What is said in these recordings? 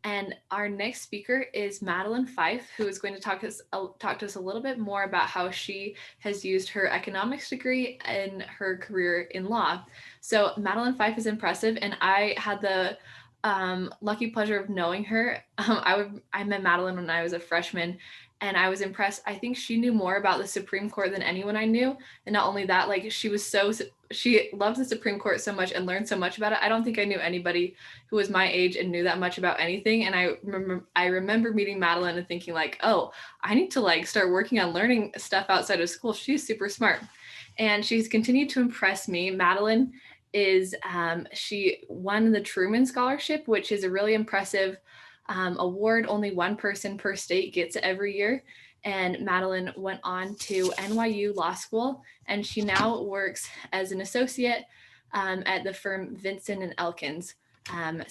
And our next speaker is Madelyn Fife, who is going to talk to us a little bit more about how she has used her economics degree in her career in law. So Madelyn Fife is impressive, and I had the lucky pleasure of knowing her. I met Madelyn when I was a freshman, and I was impressed. I think she knew more about the Supreme Court than anyone I knew, and not only that, like she loves the Supreme Court so much and learned so much about it. I don't think I knew anybody who was my age and knew that much about anything. And I remember meeting Madelyn and thinking like, oh, I need to like start working on learning stuff outside of school. She's super smart, and she's continued to impress me. Madelyn is she won the Truman Scholarship, which is a really impressive award. Only one person per state gets it every year. And Madelyn went on to NYU Law School, and she now works as an associate at the firm Vinson and Elkins.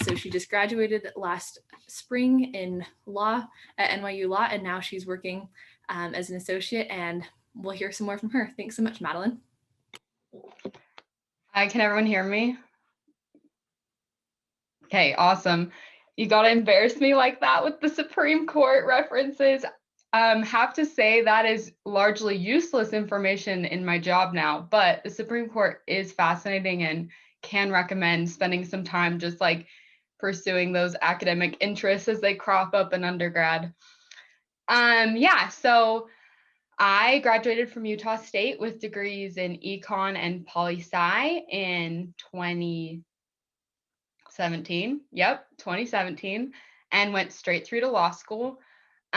So she just graduated last spring in law at NYU Law, and now she's working as an associate, and we'll hear some more from her. Thanks so much, Madelyn. Hi, can everyone hear me? Okay, awesome. You got to embarrass me like that with the Supreme Court references. Have to say that is largely useless information in my job now, but the Supreme Court is fascinating and can recommend spending some time just like pursuing those academic interests as they crop up in undergrad. Yeah, so I graduated from Utah State with degrees in econ and poli-sci in 2017. Yep, 2017, and went straight through to law school.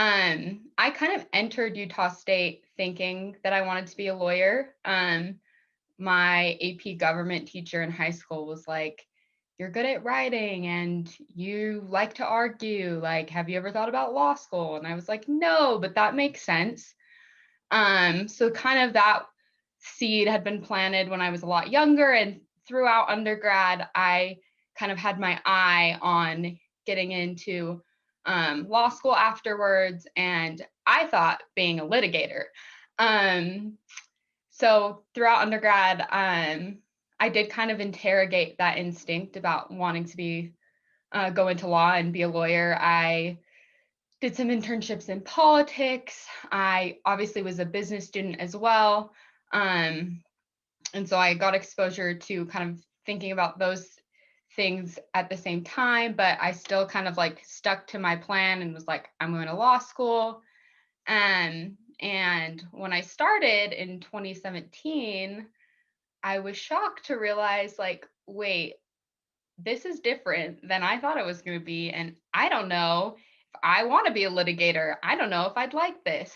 I kind of entered Utah State thinking that I wanted to be a lawyer. My AP government teacher in high school was like, "You're good at writing and you like to argue. Like, have you ever thought about law school?" And I was like, "No, but that makes sense." So kind of that seed had been planted when I was a lot younger, and throughout undergrad, I kind of had my eye on getting into law school afterwards, and I thought being a litigator. So throughout undergrad, I did kind of interrogate that instinct about wanting to be go into law and be a lawyer. I did some internships in politics. I obviously was a business student as well. And so I got exposure to kind of thinking about those things at the same time, but I still kind of like stuck to my plan and was like, I'm going to law school. And when I started in 2017, I was shocked to realize like, wait, this is different than I thought it was going to be. And I don't know if I want to be a litigator. I don't know if I'd like this.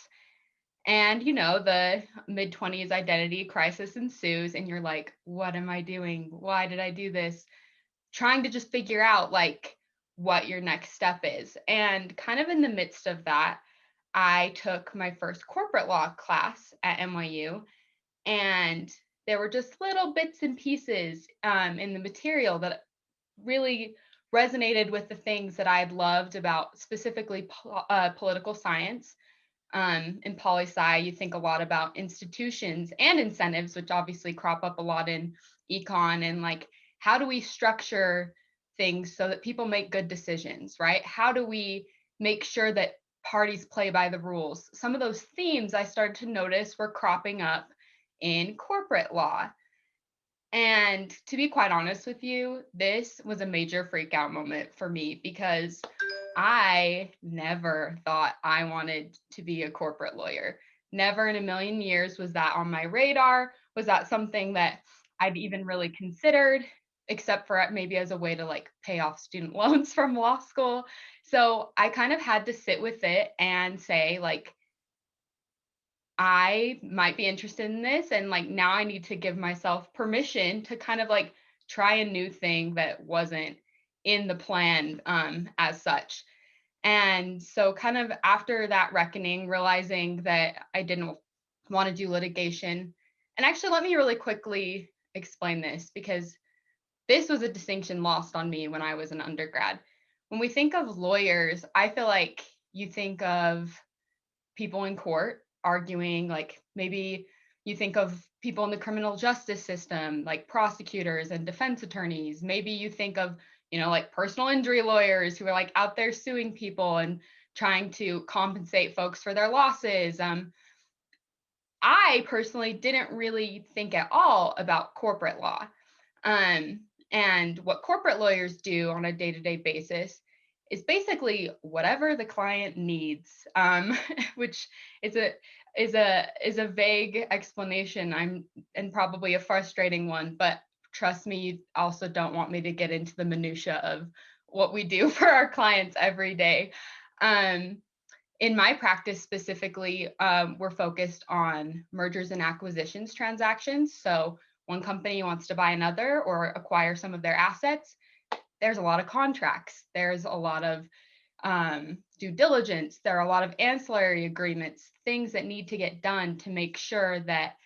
And, the mid-20s identity crisis ensues, and you're like, what am I doing? Why did I do this? Trying to just figure out like what your next step is. And kind of in the midst of that, I took my first corporate law class at NYU, and there were just little bits and pieces in the material that really resonated with the things that I had loved about specifically political science. In poli-sci, you think a lot about institutions and incentives, which obviously crop up a lot in econ, and like, how do we structure things so that people make good decisions, right? How do we make sure that parties play by the rules? Some of those themes I started to notice were cropping up in corporate law. And to be quite honest with you, this was a major freak out moment for me because I never thought I wanted to be a corporate lawyer. Never in a million years was that on my radar. Was that something that I'd even really considered, except for maybe as a way to like pay off student loans from law school. So I kind of had to sit with it and say, like, I might be interested in this. And like, now I need to give myself permission to kind of like try a new thing that wasn't in the plan as such. And so kind of after that reckoning, realizing that I didn't want to do litigation. And actually, let me really quickly explain this, because this was a distinction lost on me when I was an undergrad. When we think of lawyers, I feel like you think of people in court arguing, like maybe you think of people in the criminal justice system, like prosecutors and defense attorneys. Maybe you think of like personal injury lawyers who are like out there suing people and trying to compensate folks for their losses. I personally didn't really think at all about corporate law. And what corporate lawyers do on a day-to-day basis is basically whatever the client needs, which is a vague explanation. And probably a frustrating one, but trust me, you also don't want me to get into the minutia of what we do for our clients every day. Um, in my practice specifically, we're focused on mergers and acquisitions transactions. So one company wants to buy another or acquire some of their assets. There's a lot of contracts. There's a lot of due diligence. There are a lot of ancillary agreements, things that need to get done to make sure that,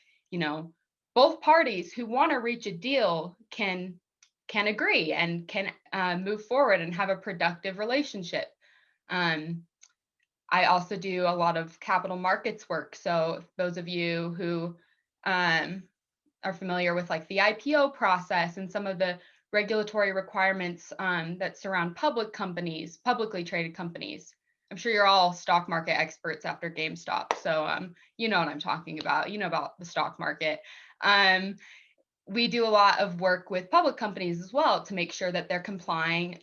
both parties who want to reach a deal can agree and can move forward and have a productive relationship. I also do a lot of capital markets work. So those of you who are familiar with like the IPO process and some of the regulatory requirements that surround publicly traded companies. I'm sure you're all stock market experts after GameStop. So you know what I'm talking about. You know about the stock market. We do a lot of work with public companies as well to make sure that they're compliant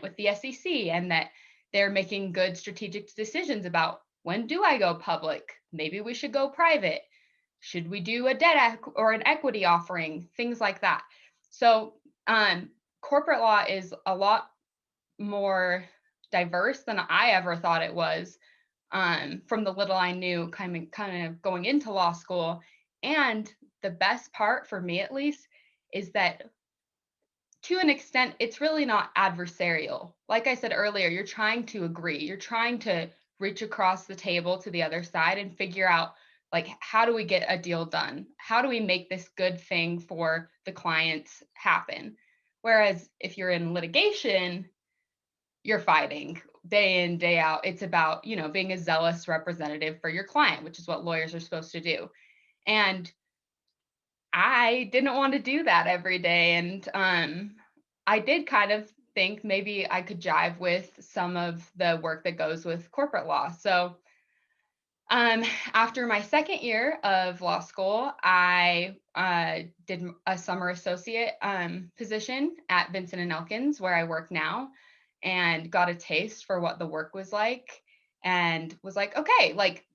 with the SEC and that they're making good strategic decisions about when do I go public? Maybe we should go private. Should we do a debt or an equity offering? Things like that. So corporate law is a lot more diverse than I ever thought it was, from the little I knew kind of going into law school. And the best part for me, at least, is that to an extent, it's really not adversarial. Like I said earlier, you're trying to agree. You're trying to reach across the table to the other side and figure out, like, how do we get a deal done? How do we make this good thing for the clients happen? Whereas if you're in litigation, you're fighting day in, day out. It's about, being a zealous representative for your client, which is what lawyers are supposed to do. And I didn't want to do that every day. And I did kind of think maybe I could jive with some of the work that goes with corporate law. So after my second year of law school, I did a summer associate position at Vincent and Elkins, where I work now, and got a taste for what the work was like and was like, okay, like,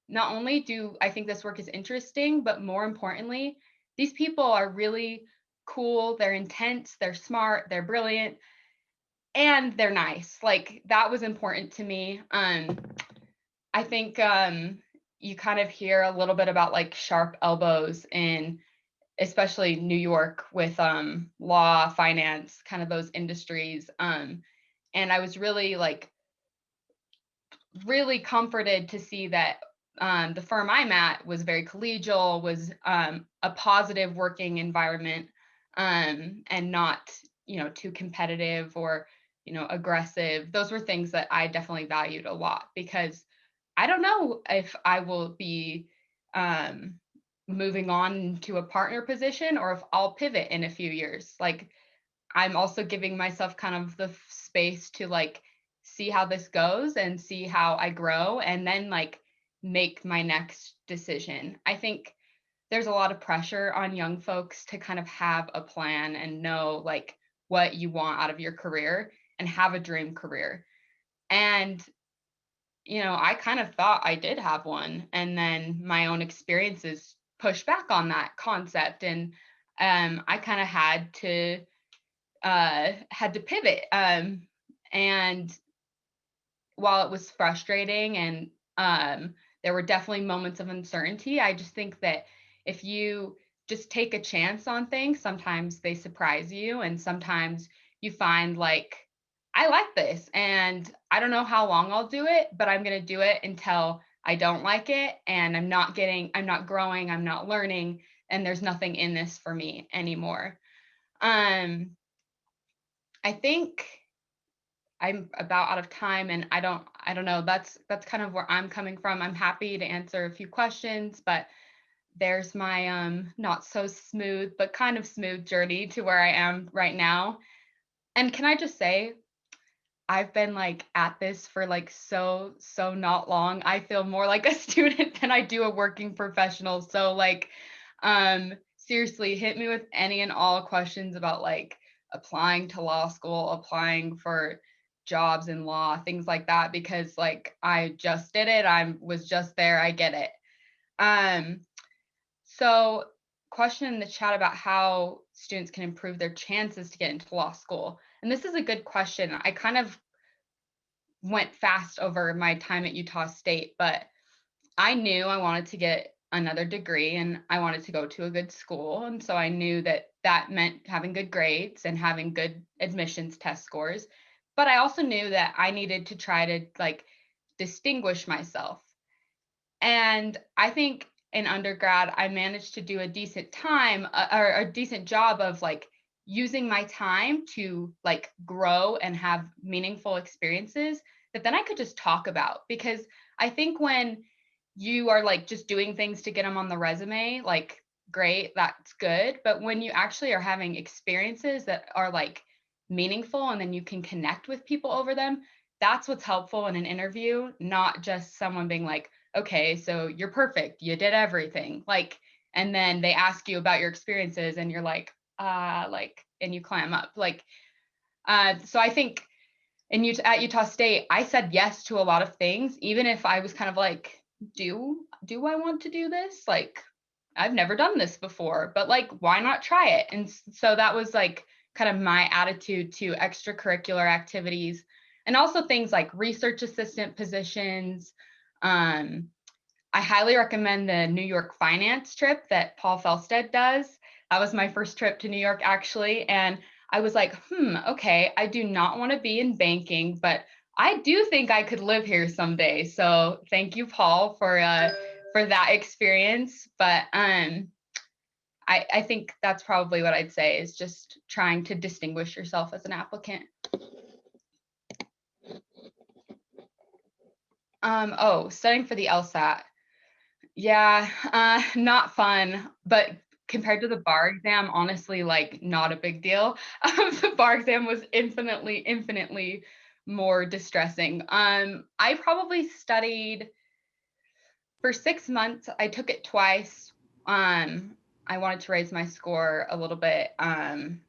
not only do I think this work is interesting, but more importantly, these people are really cool. They're intense, they're smart, they're brilliant, and they're nice. Like, that was important to me. I think you kind of hear a little bit about like sharp elbows in especially New York with law, finance, kind of those industries. And I was really comforted to see that the firm I'm at was very collegial, was a positive working environment, and not, too competitive or, aggressive. Those were things that I definitely valued a lot, because I don't know if I will be moving on to a partner position or if I'll pivot in a few years. Like, I'm also giving myself kind of the space to like see how this goes and see how I grow and then like make my next decision. I think there's a lot of pressure on young folks to kind of have a plan and know like what you want out of your career and have a dream career. And I kind of thought I did have one, and then my own experiences pushed back on that concept, and I kind of had to pivot. And while it was frustrating and there were definitely moments of uncertainty, I just think that if you just take a chance on things, sometimes they surprise you, and sometimes you find like, I like this and I don't know how long I'll do it, but I'm going to do it until I don't like it and I'm not growing, I'm not learning, and there's nothing in this for me anymore. I think I'm about out of time, and I don't know. That's kind of where I'm coming from. I'm happy to answer a few questions, but there's my not so smooth but kind of smooth journey to where I am right now. And can I just say, I've been like at this for like so not long. I feel more like a student than I do a working professional. So like seriously, hit me with any and all questions about like applying to law school, applying for jobs in law, things like that, because like I just did it. I was just there. I get it. Um so question in the chat about how students can improve their chances to get into law school. And this is a good question. I kind of went fast over my time at Utah State, but I knew I wanted to get another degree and I wanted to go to a good school. And so I knew that that meant having good grades and having good admissions test scores. But I also knew that I needed to try to like distinguish myself. And I think in undergrad, I managed to do a decent time or a decent job of like using my time to like grow and have meaningful experiences that then I could just talk about. Because I think when you are like just doing things to get them on the resume, like great, that's good. But when you actually are having experiences that are like meaningful and then you can connect with people over them, that's what's helpful in an interview, not just someone being like, okay, so you're perfect, you did everything. Like, and then they ask you about your experiences and you're like, and you clam up. Like, so I think at Utah State, I said yes to a lot of things, even if I was kind of like, do I want to do this? Like, I've never done this before, but like, why not try it? And so that was like kind of my attitude to extracurricular activities and also things like research assistant positions. I highly recommend the New York finance trip that Paul Felstead does. That was my first trip to New York, actually. And I was like, okay, I do not want to be in banking, but I do think I could live here someday. So thank you, Paul, for that experience. But I think that's probably what I'd say is just trying to distinguish yourself as an applicant. Studying for the LSAT. Yeah, not fun, but compared to the bar exam, honestly, like not a big deal. The bar exam was infinitely more distressing. I probably studied for 6 months. I took it twice. I wanted to raise my score a little bit. And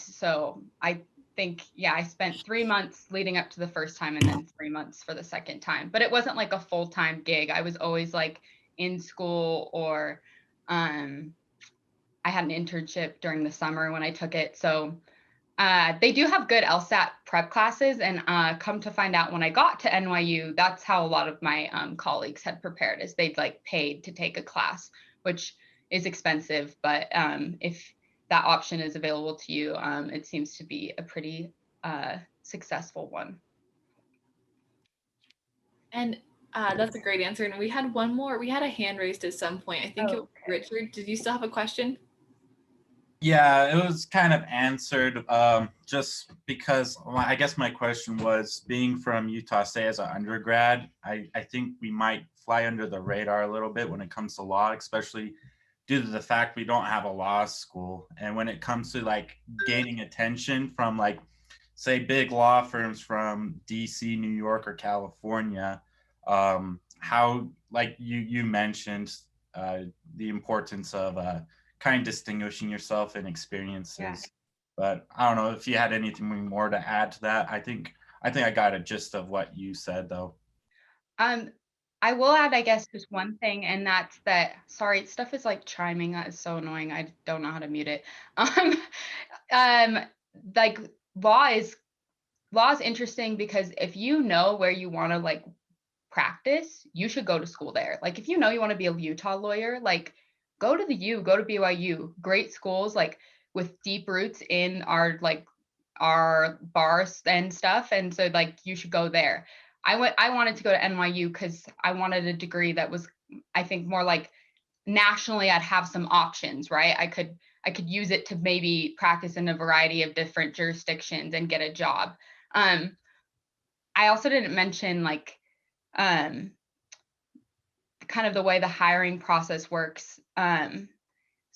so I think, yeah, I spent 3 months leading up to the first time and then 3 months for the second time. But it wasn't like a full-time gig. I was always like in school or I had an internship during the summer when I took it. So they do have good LSAT prep classes. And come to find out when I got to NYU, that's how a lot of my colleagues had prepared is they'd like paid to take a class, which is expensive. But if that option is available to you, it seems to be a pretty successful one. And that's a great answer. And we had one more. We had a hand raised at some point. I think it was Okay. Richard. Did you still have a question? Yeah, it was kind of answered just because I guess my question was being from Utah State as an undergrad, I think we might fly under the radar a little bit when it comes to law, especially due to the fact we don't have a law school. And when it comes to like gaining attention from like, say, big law firms from DC, New York, or California, how, like you mentioned, the importance of kind of distinguishing yourself in Yeah. experiences. But I don't know if you had anything more to add to that. I think I got a gist of what you said though. I will add, I guess, just one thing, and that's that. Sorry, stuff is like chiming. That is so annoying. I don't know how to mute it. Um, um, like law is law is interesting because if you know where you want to like practice, you should go to school there. Like if you know you want to be a Utah lawyer, like go to the U, go to BYU, great schools like with deep roots in our bars and stuff. And so like you should go there. I wanted to go to NYU because I wanted a degree that was, I think, more like nationally I'd have some options, right? I could use it to maybe practice in a variety of different jurisdictions and get a job. I also didn't mention like um kind of the way the hiring process works.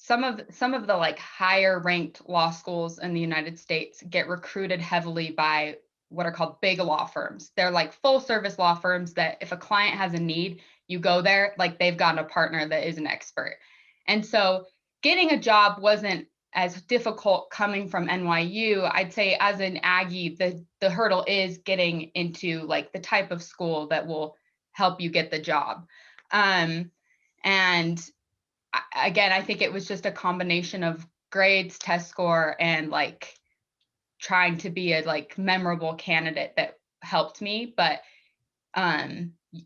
some of the like higher ranked law schools in the United States get recruited heavily by what are called big law firms. They're like full service law firms that if a client has a need, you go there, like they've got a partner that is an expert. And so getting a job wasn't as difficult coming from NYU. I'd say as an Aggie, the hurdle is getting into like the type of school that will help you get the job. And again, I think it was just a combination of grades, test score, and like trying to be a like memorable candidate that helped me. But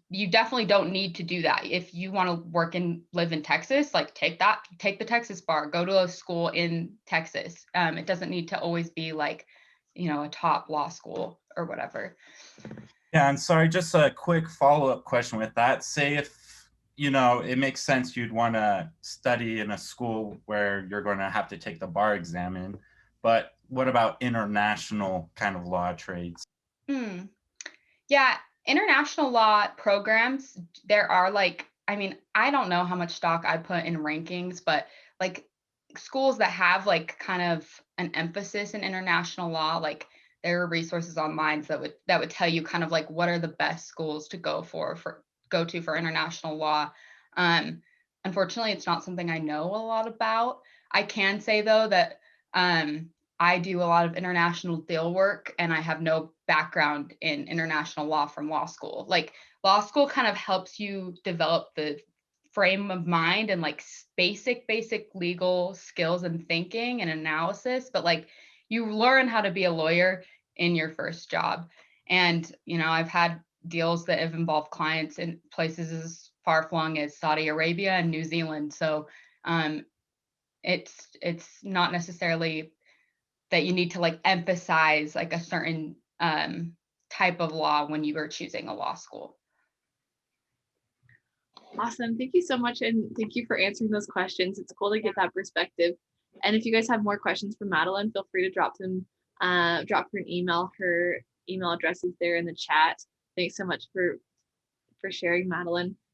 you definitely don't need to do that. If you want to work and live in Texas, like take the Texas bar, go to a school in Texas. It doesn't need to always be like, you know, a top law school or whatever. Yeah, and sorry, just a quick follow-up question with that. Say if, you know, it makes sense you'd want to study in a school where you're going to have to take the bar exam in, but what about international kind of law trades? Yeah, international law programs, there are like, I mean, I don't know how much stock I put in rankings, but like schools that have like kind of an emphasis in international law, like there are resources online that would tell you kind of like what are the best schools to go to for international law. Unfortunately, it's not something I know a lot about. I can say though that I do a lot of international deal work and I have no background in international law from law school. Like law school kind of helps you develop the frame of mind and like basic legal skills and thinking and analysis, but like you learn how to be a lawyer in your first job. And you know, I've had deals that have involved clients in places as far flung as Saudi Arabia and New Zealand. So it's not necessarily that you need to like emphasize like a certain type of law when you are choosing a law school. Awesome. Thank you so much. And thank you for answering those questions. It's cool to get that perspective. And if you guys have more questions for Madelyn, feel free to drop her an email. Her email address is there in the chat. Thanks so much for sharing, Madelyn.